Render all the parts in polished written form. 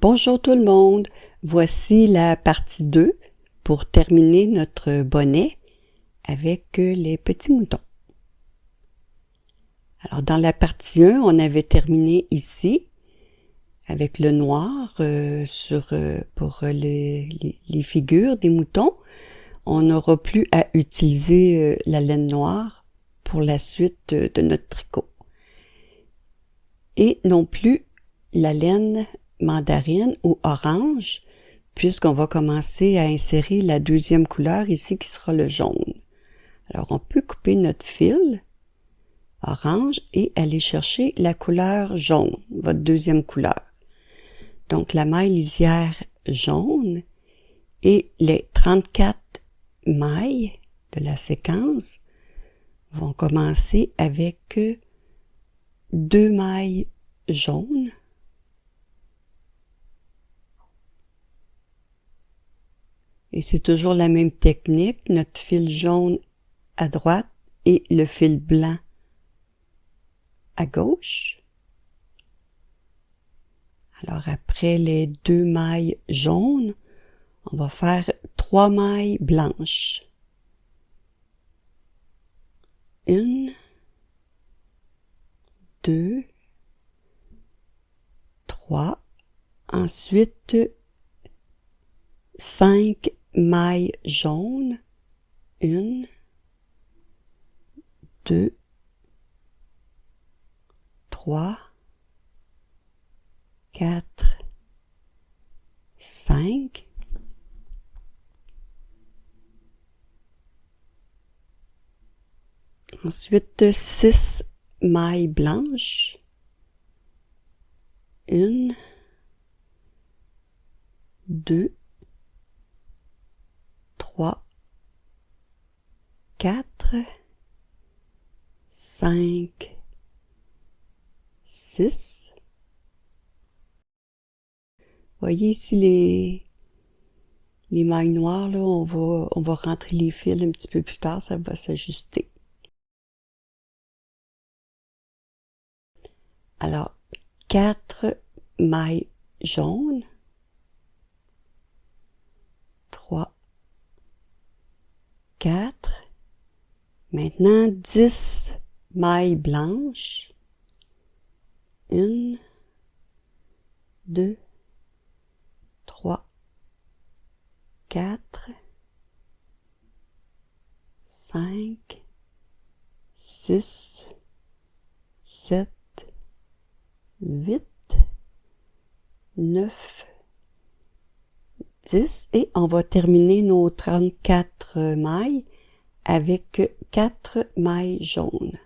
Bonjour tout le monde, voici la partie 2 pour terminer notre bonnet avec les petits moutons. Alors dans la partie 1, on avait terminé ici avec le noir pour les figures des moutons. On n'aura plus à utiliser la laine noire pour la suite de notre tricot. Et non plus la laine mandarine ou orange, puisqu'on va commencer à insérer la deuxième couleur ici qui sera le jaune. Alors on peut couper notre fil orange et aller chercher la couleur jaune, votre deuxième couleur. Donc la maille lisière jaune et les 34 mailles de la séquence vont commencer avec 2 mailles jaunes, et c'est toujours la même technique, notre fil jaune à droite et le fil blanc à gauche. Alors après les 2 mailles jaunes, on va faire 3 mailles blanches. 1, 2, 3, ensuite 5 mailles jaunes, 1, 2, 3, 4, 5. Ensuite 6 mailles blanches, 1, 2, 3, 4, 5, 6. Voyez ici les mailles noires, là, on va rentrer les fils un petit peu plus tard, ça va s'ajuster. Alors, 4 mailles jaunes, 3, 4, maintenant 10 mailles blanches, 1, 2, 3, 4, 5, 6, 7, 8, 9, 10 et on va terminer nos 34 mailles avec 4 mailles jaunes.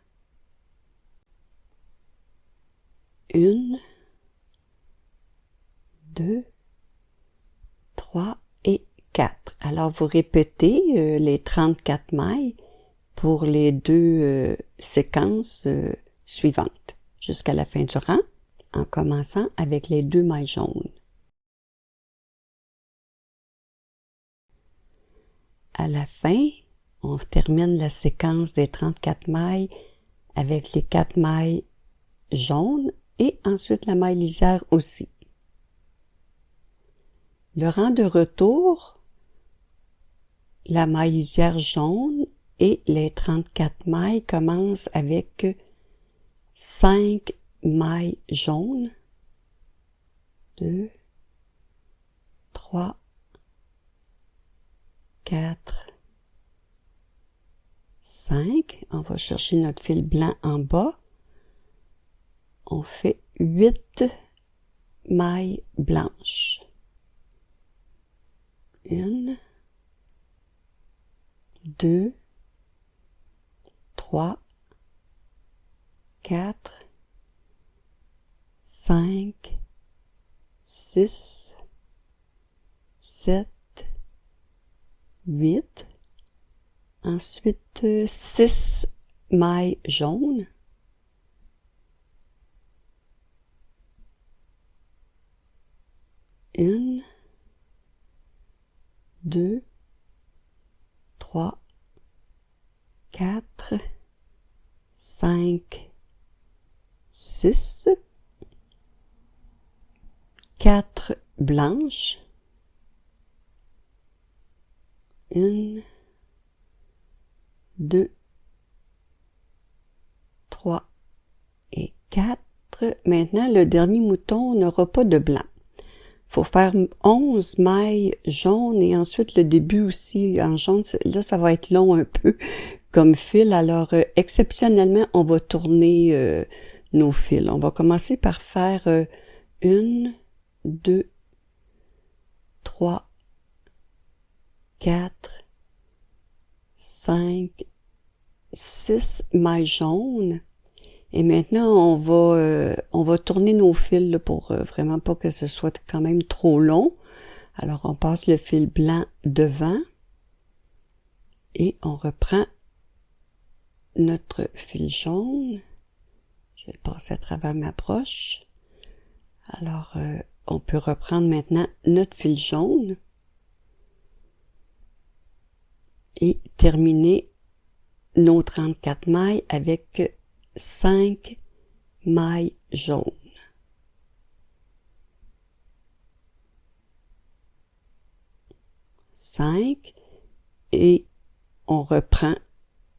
1, 2, 3 et 4. Alors vous répétez les 34 mailles pour les deux séquences suivantes jusqu'à la fin du rang en commençant avec les 2 mailles jaunes. À la fin, on termine la séquence des 34 mailles avec les 4 mailles jaunes et ensuite la maille lisière aussi. Le rang de retour, la maille lisière jaune et les 34 mailles commencent avec 5 mailles jaunes, 2, 3, 4, 5. On va chercher notre fil blanc en bas. On fait 8 mailles blanches. 1, 2, 3, 4, 5, 6, 7, 8. Ensuite 6 mailles jaunes. 1, 2, 3, 4, 5, 6, 4 blanches. 1, 2, 3 et 4. Maintenant, le dernier mouton n'aura pas de blanc. Faut faire 11 mailles jaunes et ensuite le début aussi en jaune. Là, ça va être long un peu comme fil. Alors, exceptionnellement, on va tourner nos fils. On va commencer par faire 1, 2, 3, 4, 5, 6 mailles jaunes. Et maintenant, on va tourner nos fils là, pour vraiment pas que ce soit quand même trop long. Alors, on passe le fil blanc devant et on reprend notre fil jaune. Je vais le passer à travers ma broche. Alors, on peut reprendre maintenant notre fil jaune et terminer nos 34 mailles avec 5 mailles jaunes. 5 et on reprend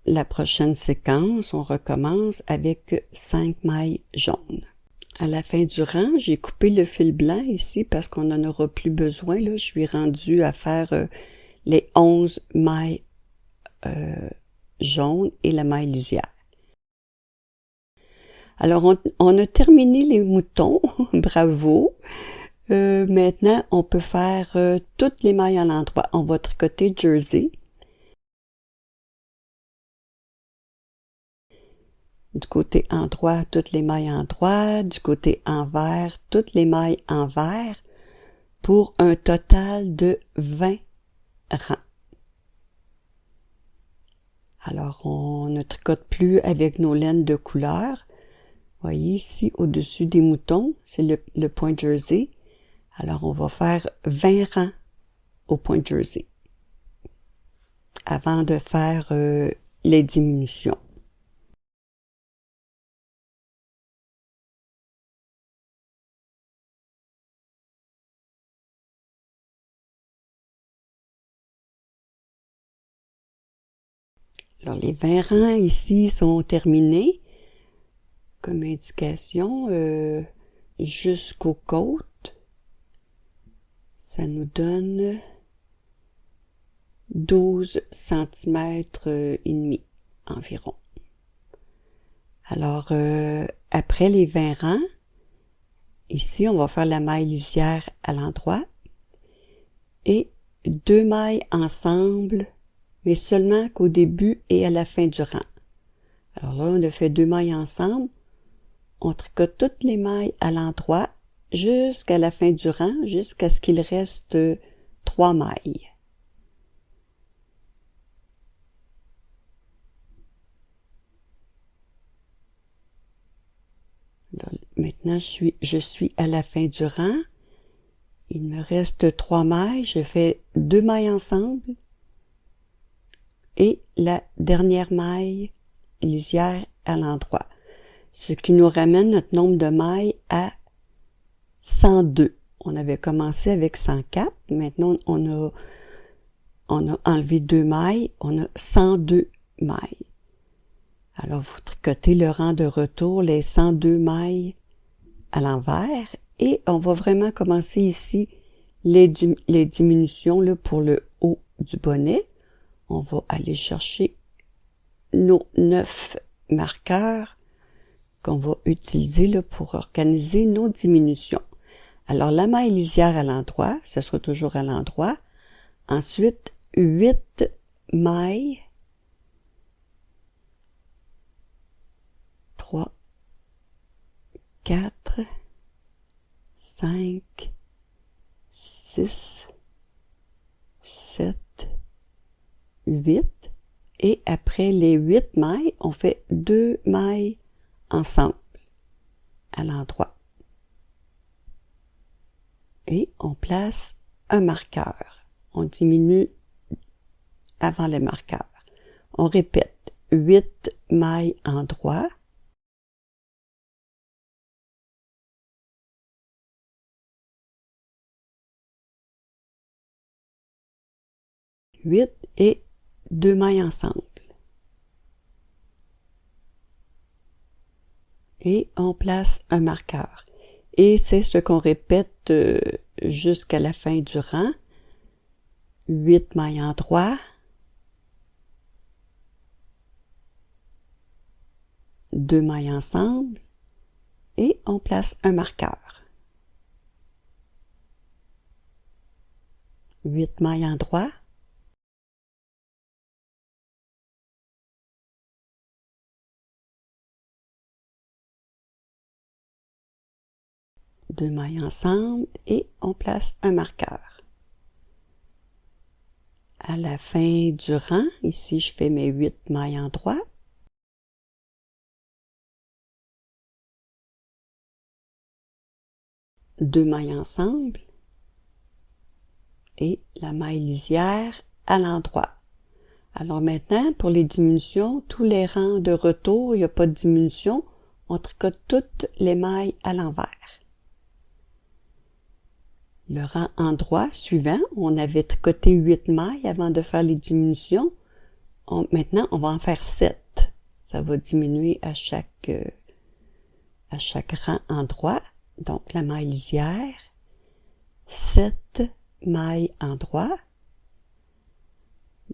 la prochaine séquence, on recommence avec 5 mailles jaunes. À la fin du rang, j'ai coupé le fil blanc ici parce qu'on n'en aura plus besoin. Là, je suis rendue à faire les 11 mailles jaunes et la maille lisière. Alors, on a terminé les moutons, bravo. Maintenant, on peut faire toutes les mailles à l'endroit. On va tricoter jersey. Du côté endroit, toutes les mailles endroit. Du côté envers, toutes les mailles envers. Pour un total de 20 rangs. Alors, on ne tricote plus avec nos laines de couleur. Voyez ici, au-dessus des moutons, c'est le point jersey. Alors, on va faire 20 rangs au point jersey avant de faire les diminutions. Alors, les 20 rangs ici sont terminés. Comme indication, jusqu'aux côtes, ça nous donne 12 cm et demi environ. Alors, après les 20 rangs, ici, on va faire la maille lisière à l'endroit et 2 mailles ensemble, mais seulement qu'au début et à la fin du rang. Alors là, on a fait 2 mailles ensemble. On tricote toutes les mailles à l'endroit jusqu'à la fin du rang, jusqu'à ce qu'il reste 3 mailles. Là, maintenant, je suis à la fin du rang. Il me reste 3 mailles. Je fais 2 mailles ensemble et la dernière maille lisière à l'endroit. Ce qui nous ramène notre nombre de mailles à 102. On avait commencé avec 104. Maintenant, on a enlevé 2 mailles. On a 102 mailles. Alors, vous tricotez le rang de retour, les 102 mailles à l'envers. Et on va vraiment commencer ici les diminutions là, pour le haut du bonnet. On va aller chercher nos 9 marqueurs qu'on va utiliser là, pour organiser nos diminutions. Alors, la maille lisière à l'endroit, ça sera toujours à l'endroit. Ensuite, 8 mailles. 3, 4, 5, 6, 7, 8. Et après les 8 mailles, on fait 2 mailles ensemble à l'endroit. Et on place un marqueur. On diminue avant le marqueur. On répète 8 mailles endroit. 8 et 2 mailles ensemble. Et on place un marqueur. Et c'est ce qu'on répète jusqu'à la fin du rang. 8 mailles en droit, 2 mailles ensemble et on place un marqueur. 8 mailles en droit, 2 mailles ensemble et on place un marqueur. À la fin du rang, ici je fais mes 8 mailles en droit. Deux mailles ensemble et la maille lisière à l'endroit. Alors maintenant, pour les diminutions, tous les rangs de retour, il n'y a pas de diminution, on tricote toutes les mailles à l'envers. Le rang en droit suivant, on avait tricoté 8 mailles avant de faire les diminutions. Maintenant, on va en faire 7. Ça va diminuer à chaque rang en droit. Donc, la maille lisière, 7 mailles en droit,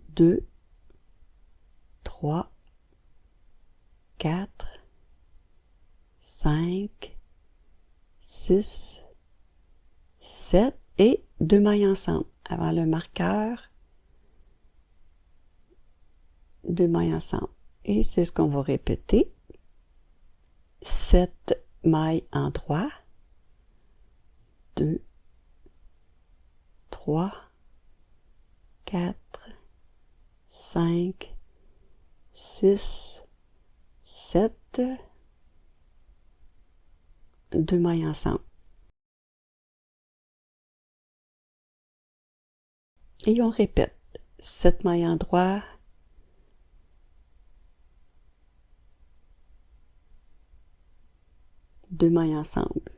2, 3, 4, 5, 6, 7 et 2 mailles ensemble. Avant le marqueur, 2 mailles ensemble. Et c'est ce qu'on va répéter. 7 mailles en droit, 2, 3, 4, 5, 6, 7, 2 mailles ensemble. Et on répète. 7 mailles en droit, 2 mailles ensemble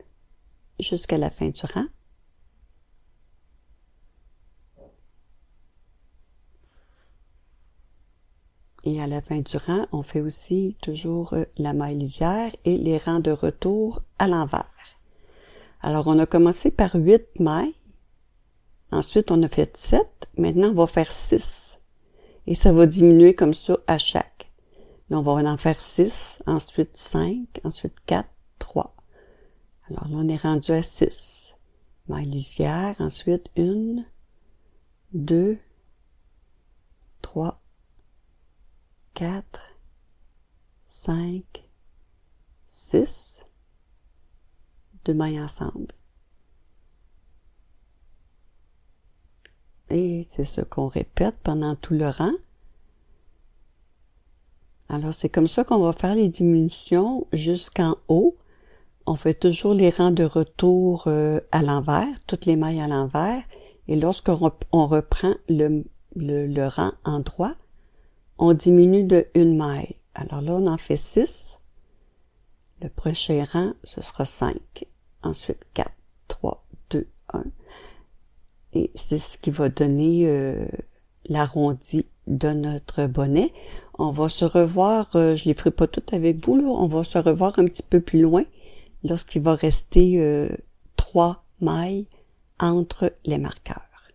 jusqu'à la fin du rang. Et à la fin du rang, on fait aussi toujours la maille lisière et les rangs de retour à l'envers. Alors, on a commencé par 8 mailles. Ensuite, on a fait 7. Maintenant, on va faire 6. Et ça va diminuer comme ça à chaque. Là, on va en faire 6, ensuite 5, ensuite 4, 3. Alors là, on est rendu à 6. Maille lisière, ensuite 1, 2, 3, 4, 5, 6, 2 mailles ensemble. Et c'est ce qu'on répète pendant tout le rang. Alors, c'est comme ça qu'on va faire les diminutions jusqu'en haut. On fait toujours les rangs de retour à l'envers, toutes les mailles à l'envers. Et lorsqu'on reprend le rang en droit, on diminue de 1 maille. Alors là, on en fait 6. Le prochain rang, ce sera 5. Ensuite, 4, 3, 2, 1. Et c'est ce qui va donner l'arrondi de notre bonnet. On va se revoir, je ne les ferai pas toutes avec vous, là. On va se revoir un petit peu plus loin lorsqu'il va rester 3 mailles entre les marqueurs.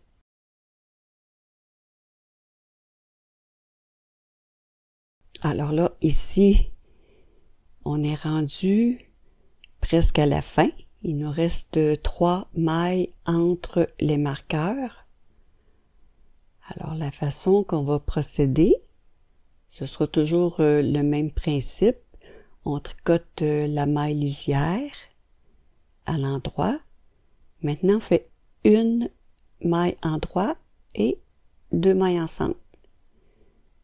Alors là, ici, on est rendu presque à la fin. Il nous reste 3 mailles entre les marqueurs. Alors, la façon qu'on va procéder, ce sera toujours le même principe. On tricote la maille lisière à l'endroit. Maintenant, on fait 1 maille en droit et 2 mailles ensemble.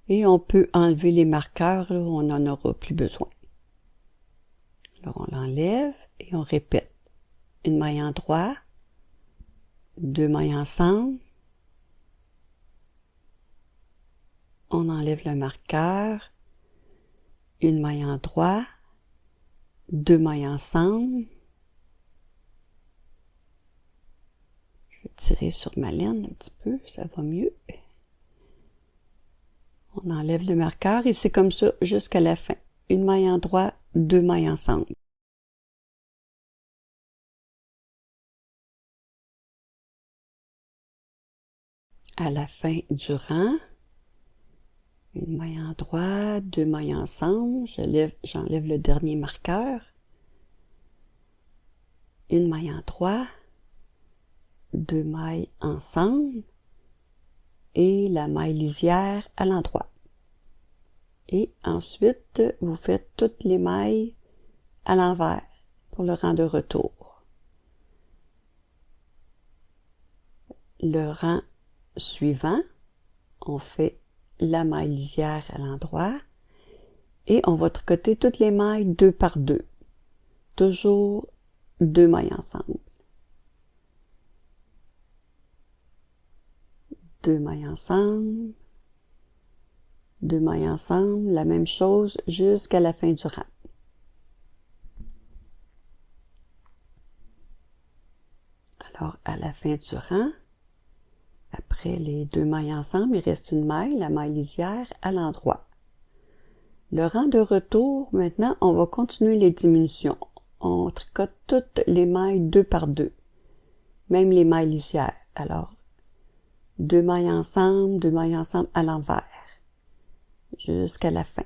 Et on peut enlever les marqueurs, là, on n'en aura plus besoin. Alors, on l'enlève et on répète. 1 maille en droit, 2 mailles ensemble. On enlève le marqueur, 1 maille en droit, 2 mailles ensemble. Je vais tirer sur ma laine un petit peu, ça va mieux. On enlève le marqueur et c'est comme ça jusqu'à la fin. Une maille en droit, 2 mailles ensemble. À la fin du rang, une maille en droit, 2 mailles ensemble, j'enlève le dernier marqueur, une maille en droit, 2 mailles ensemble et la maille lisière à l'endroit. Et ensuite, vous faites toutes les mailles à l'envers pour le rang de retour. Le rang suivant, on fait la maille lisière à l'endroit et on va tricoter toutes les mailles 2 par 2. Toujours 2 mailles ensemble. 2 mailles ensemble. 2 mailles ensemble, la même chose jusqu'à la fin du rang. Alors, à la fin du rang, après les 2 mailles ensemble, il reste une maille, la maille lisière, à l'endroit. Le rang de retour, maintenant, on va continuer les diminutions. On tricote toutes les mailles 2 par 2, même les mailles lisières. Alors, 2 mailles ensemble à l'envers, jusqu'à la fin.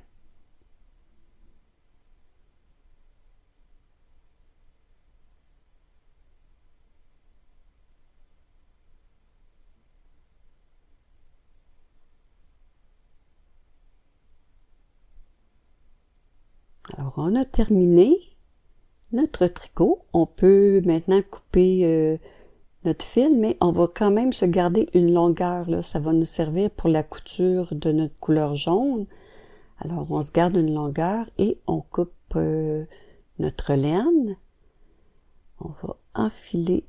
Alors, on a terminé notre tricot. On peut maintenant couper notre fil, mais on va quand même se garder une longueur, là. Ça va nous servir pour la couture de notre couleur jaune. Alors, on se garde une longueur et on coupe notre laine. On va enfiler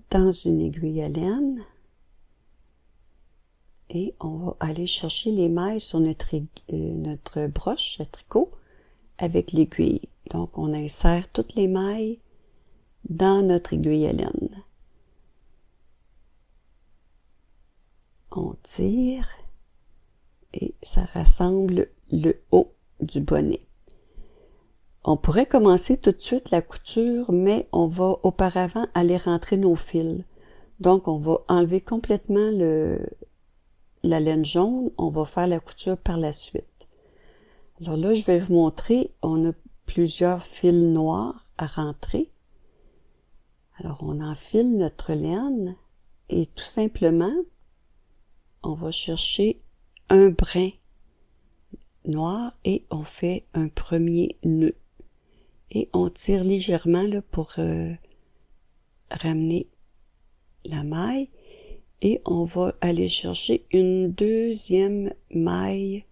dans une aiguille à laine et on va aller chercher les mailles sur notre broche à tricot avec l'aiguille. Donc, on insère toutes les mailles dans notre aiguille à laine. On tire et ça rassemble le haut du bonnet. On pourrait commencer tout de suite la couture, mais on va auparavant aller rentrer nos fils. Donc, on va enlever complètement la laine jaune. On va faire la couture par la suite. Alors là, je vais vous montrer, on a plusieurs fils noirs à rentrer. Alors, on enfile notre laine et tout simplement, on va chercher un brin noir et on fait un premier nœud. Et on tire légèrement là, pour ramener la maille et on va aller chercher une deuxième maille,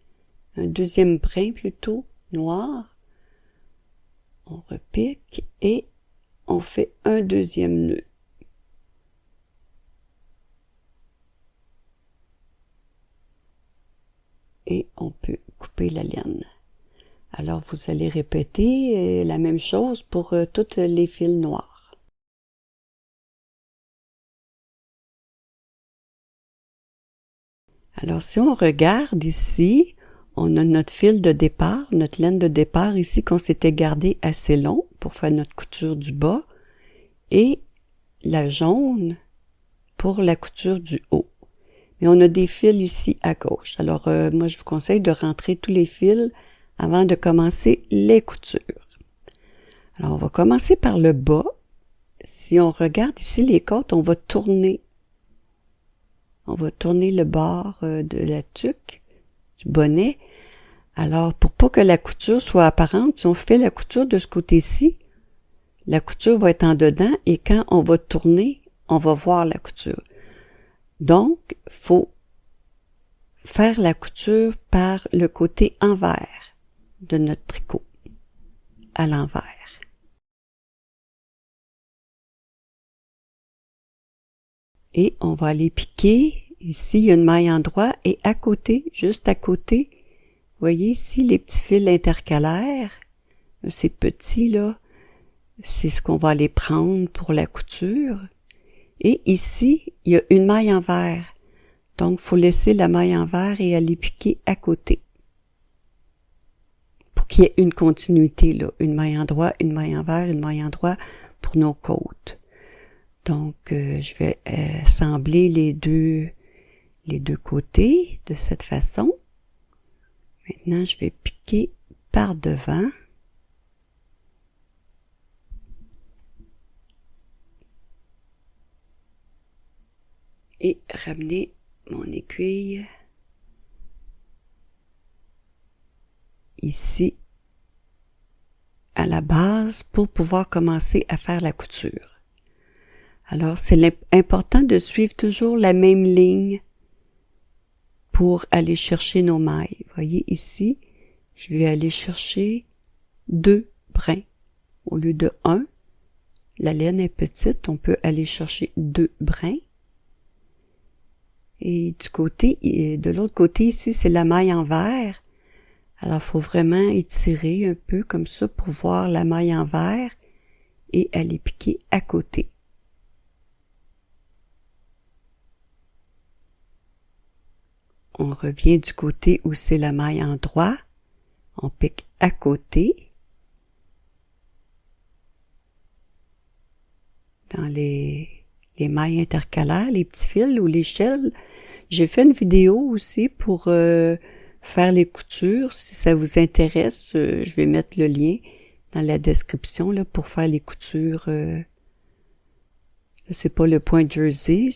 un deuxième brin plutôt noir. On repique et on fait un deuxième nœud. Et on peut couper la laine. Alors, vous allez répéter la même chose pour toutes les fils noirs. Alors, si on regarde ici, on a notre fil de départ, notre laine de départ ici qu'on s'était gardé assez long pour faire notre couture du bas et la jaune pour la couture du haut. Mais on a des fils ici à gauche. Alors, moi, je vous conseille de rentrer tous les fils avant de commencer les coutures. Alors, on va commencer par le bas. Si on regarde ici les côtes, on va tourner. On va tourner le bord de la tuque, du bonnet. Alors, pour pas que la couture soit apparente, si on fait la couture de ce côté-ci, la couture va être en dedans et quand on va tourner, on va voir la couture. Donc, faut faire la couture par le côté envers de notre tricot, à l'envers. Et on va aller piquer. Ici, il y a une maille en droit et à côté, juste à côté, vous voyez ici les petits fils intercalaires, ces petits là, c'est ce qu'on va aller prendre pour la couture. Et ici, il y a une maille envers. Donc, il faut laisser la maille envers et aller piquer à côté. Pour qu'il y ait une continuité, là. Une maille endroit, une maille envers, une maille endroit pour nos côtes. Donc, je vais assembler les deux côtés de cette façon. Maintenant, je vais piquer par devant. Et ramener mon aiguille ici à la base pour pouvoir commencer à faire la couture. Alors, c'est important de suivre toujours la même ligne pour aller chercher nos mailles. Vous voyez ici, je vais aller chercher 2 brins. Au lieu de 1, la laine est petite, on peut aller chercher 2 brins. Et de l'autre côté ici, c'est la maille envers. Alors, il faut vraiment étirer un peu comme ça pour voir la maille envers et aller piquer à côté. On revient du côté où c'est la maille en droit. On pique à côté. Dans les mailles intercalaires, les petits fils ou l'échelle. J'ai fait une vidéo aussi pour faire les coutures. Si ça vous intéresse, je vais mettre le lien dans la description là, pour faire les coutures. C'est pas le point jersey,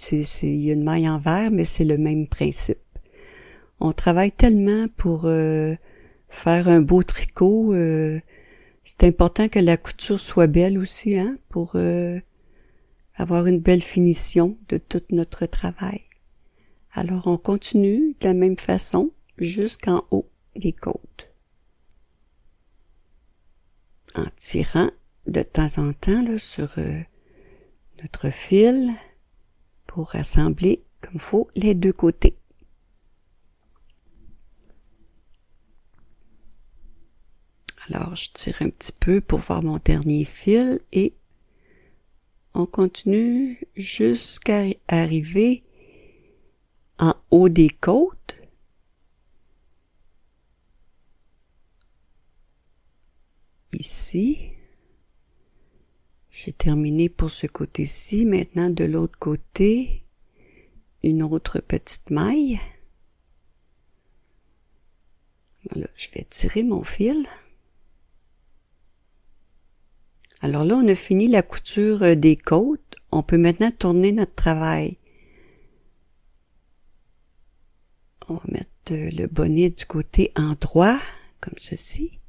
il y a une maille envers, mais c'est le même principe. On travaille tellement pour faire un beau tricot. C'est important que la couture soit belle aussi, hein, pour avoir une belle finition de tout notre travail. Alors, on continue de la même façon jusqu'en haut des côtes. En tirant de temps en temps là, sur notre fil pour assembler comme il faut les deux côtés. Alors, je tire un petit peu pour voir mon dernier fil et on continue jusqu'à arriver en haut des côtes. Ici. J'ai terminé pour ce côté-ci. Maintenant, de l'autre côté, une autre petite maille. Voilà, je vais tirer mon fil. Alors là, on a fini la couture des côtes. On peut maintenant tourner notre travail. On va mettre le bonnet du côté endroit, comme ceci.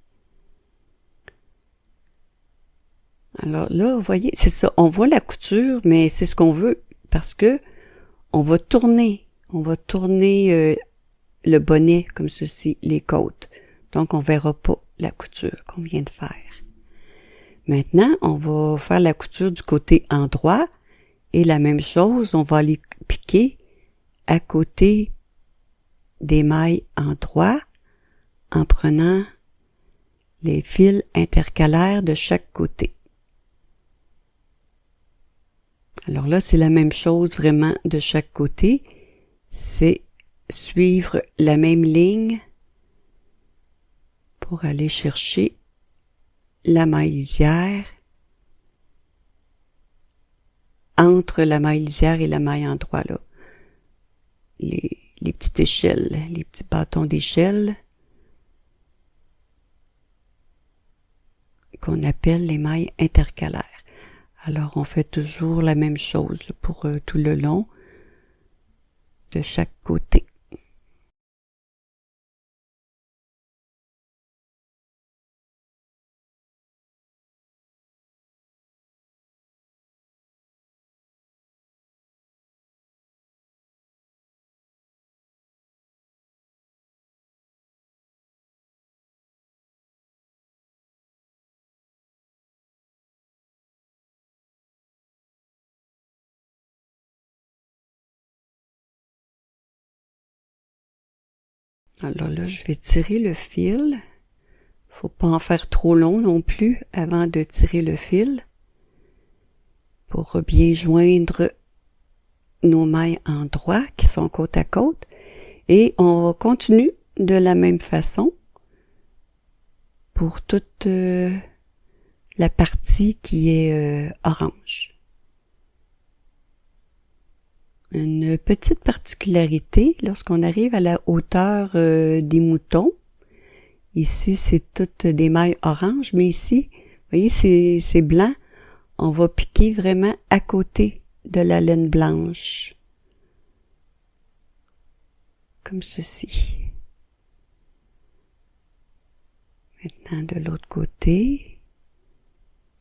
Alors là, vous voyez, c'est ça. On voit la couture, mais c'est ce qu'on veut parce que on va tourner le bonnet comme ceci, les côtes. Donc, on verra pas la couture qu'on vient de faire. Maintenant, on va faire la couture du côté endroit et la même chose, on va aller piquer à côté des mailles endroit en prenant les fils intercalaires de chaque côté. Alors là, c'est la même chose vraiment de chaque côté. C'est suivre la même ligne pour aller chercher la maille lisière entre la maille lisière et la maille endroit là. Les petites échelles, les petits bâtons d'échelle qu'on appelle les mailles intercalaires. Alors, on fait toujours la même chose pour tout le long de chaque côté. Alors là, je vais tirer le fil. Faut pas en faire trop long non plus avant de tirer le fil pour bien joindre nos mailles en droit qui sont côte à côte et on continue de la même façon pour toute la partie qui est orange. Une petite particularité, lorsqu'on arrive à la hauteur des moutons, ici c'est toutes des mailles oranges, mais ici, vous voyez, c'est blanc, on va piquer vraiment à côté de la laine blanche, comme ceci. Maintenant de l'autre côté,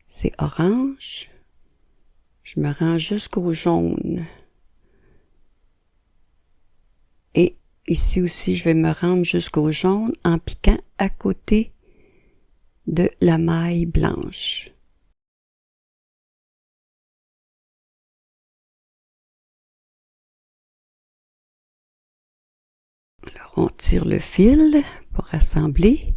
c'est orange, je me rends jusqu'au jaune. Et ici aussi, je vais me rendre jusqu'au jaune en piquant à côté de la maille blanche. Alors, on tire le fil pour assembler.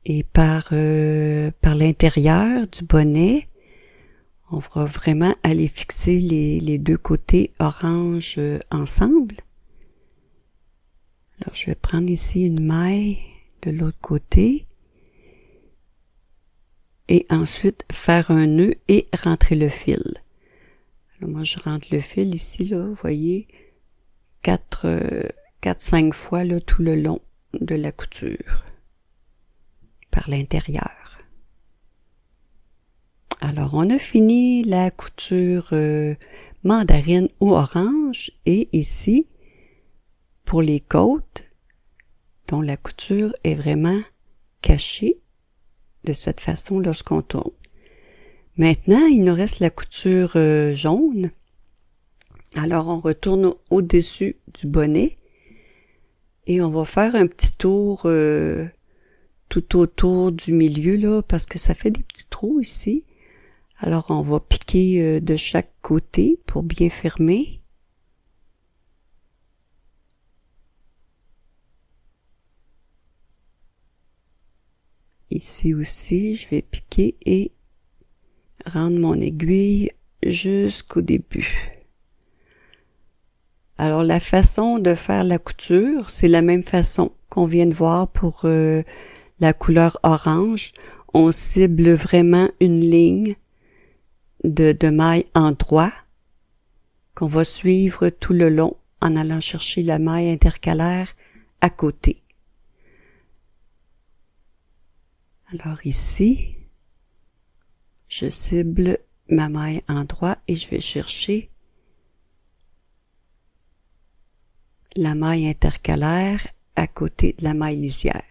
Et par l'intérieur du bonnet, on va vraiment aller fixer les deux côtés orange ensemble. Alors, je vais prendre ici une maille de l'autre côté et ensuite faire un nœud et rentrer le fil. Alors, moi, je rentre le fil ici, là, vous voyez, 4-5 fois là, tout le long de la couture par l'intérieur. Alors, on a fini la couture mandarine ou orange et ici, pour les côtes, dont la couture est vraiment cachée de cette façon lorsqu'on tourne. Maintenant, il nous reste la couture jaune. Alors, on retourne au-dessus du bonnet et on va faire un petit tour tout autour du milieu, là, parce que ça fait des petits trous ici. Alors, on va piquer de chaque côté pour bien fermer. Ici aussi, je vais piquer et rendre mon aiguille jusqu'au début. Alors, la façon de faire la couture, c'est la même façon qu'on vient de voir pour la couleur orange. On cible vraiment une ligne de maille en droit qu'on va suivre tout le long en allant chercher la maille intercalaire à côté. Alors ici, je cible ma maille en droit et je vais chercher la maille intercalaire à côté de la maille lisière.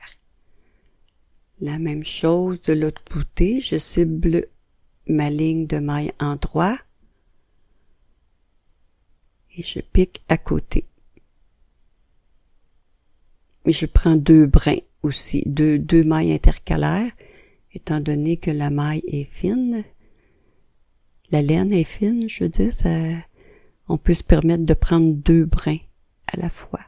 La même chose de l'autre côté, je cible ma ligne de maille en droit et je pique à côté. Et je prends 2 brins aussi, deux mailles intercalaires, étant donné que la maille est fine, la laine est fine, je veux dire, on peut se permettre de prendre 2 brins à la fois.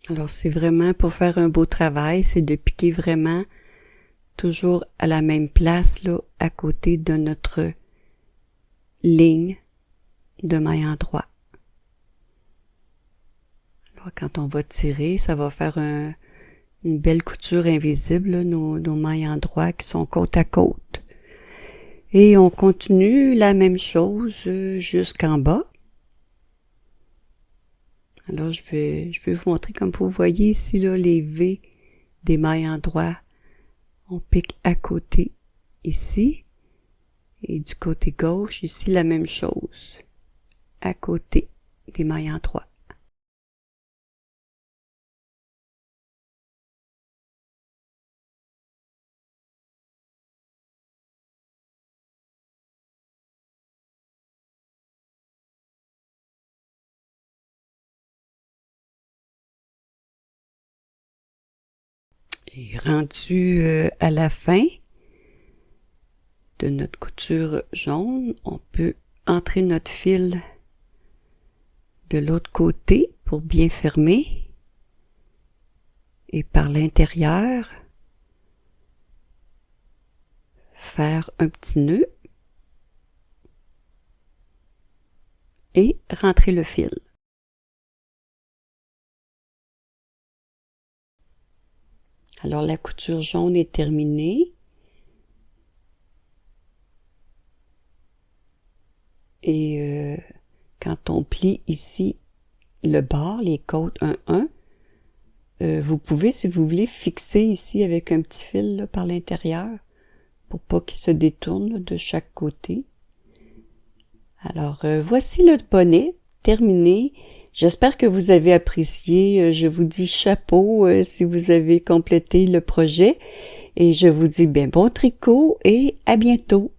Alors, c'est vraiment pour faire un beau travail, c'est de piquer vraiment toujours à la même place, là, à côté de notre ligne de maille en droit. Alors, quand on va tirer, ça va faire une belle couture invisible, là, nos mailles en droit qui sont côte à côte. Et on continue la même chose jusqu'en bas. Alors, je vais vous montrer, comme vous voyez ici, là, les V des mailles en droit. On pique à côté, ici. Et du côté gauche, ici, la même chose. À côté des mailles en droit. Et rendu à la fin de notre couture jaune, on peut entrer notre fil de l'autre côté pour bien fermer. Et par l'intérieur, faire un petit nœud et rentrer le fil. Alors la couture jaune est terminée. Et quand on plie ici le bord, les côtes 1-1, vous pouvez, si vous voulez, fixer ici avec un petit fil là, par l'intérieur pour pas qu'il se détourne là, de chaque côté. Alors, voici le bonnet terminé. J'espère que vous avez apprécié. Je vous dis chapeau si vous avez complété le projet. Et je vous dis bien bon tricot et à bientôt.